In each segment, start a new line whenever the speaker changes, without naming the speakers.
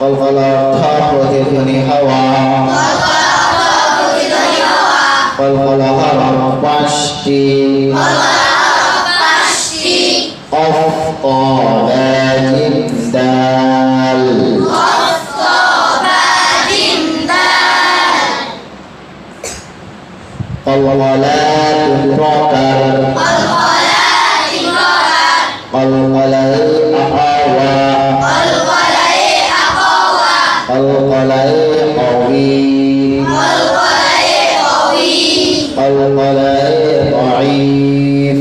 কলকলার্থ প্রতিধ্বনি হওয়া কলকলাহর পাঁচটি দাল কলকলাত প্রকার কলকলাই আওয়া কলকলাই কবি কলকলাই ضعيف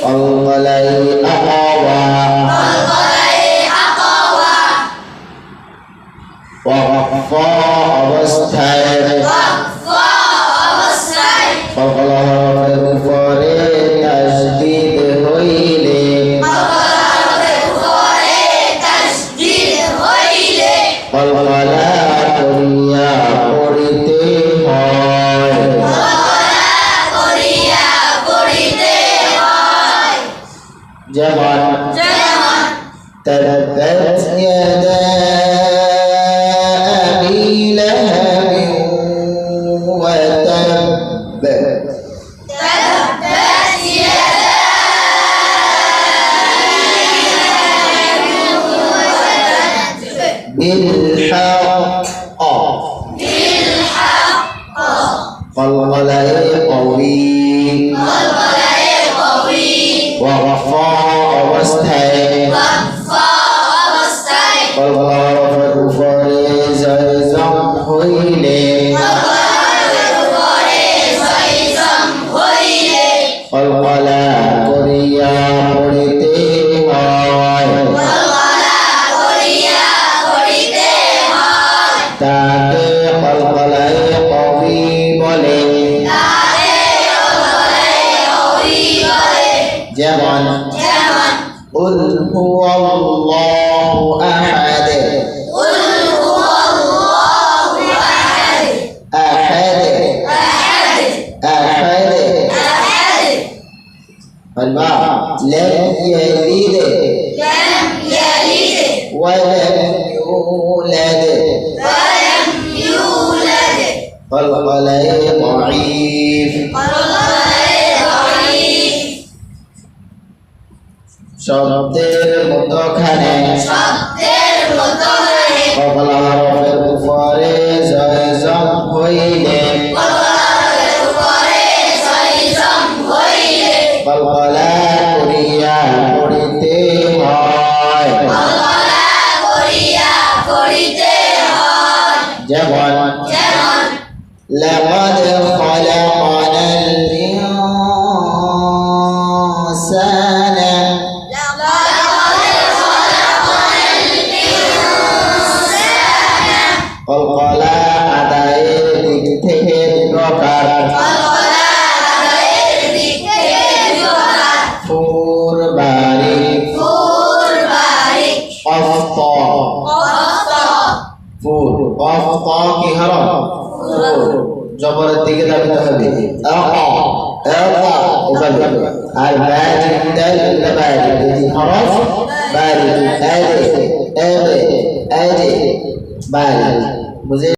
কলকলাই আওয়া ওয়াকফ অবস্থায় কলকলার উপরে তাসদীদ হইলে কলকলা করিয়া পড়িতে হয় যেমন تبت يدا أبي لهب وتب بالحق قلقل قوي وغفى أوستي قلقل فرز زم هيلي قلقل كريا পড়িতে হয় তাকে কলকলাই কবি বলে যেমন قل هو الله أحد أحد الباء لم يلد ولم يولد قلقلي ضعيف শব্দের মধ্যখানে কলকলার উপরে জয়জম হইলে কলকলা করিয়া পড়িতে হয় যেমন لقد خلقنا الإنسان কলকলা আদায়ের দিক থেকে প্রকার ফুর বারিক অফত ফুর অফত কি হরফ জবরের দিকে দাবিতে হবে আর বারিক দাল বারিক এই হরফ বারিক আদে আদে আদে বারিক বুঝে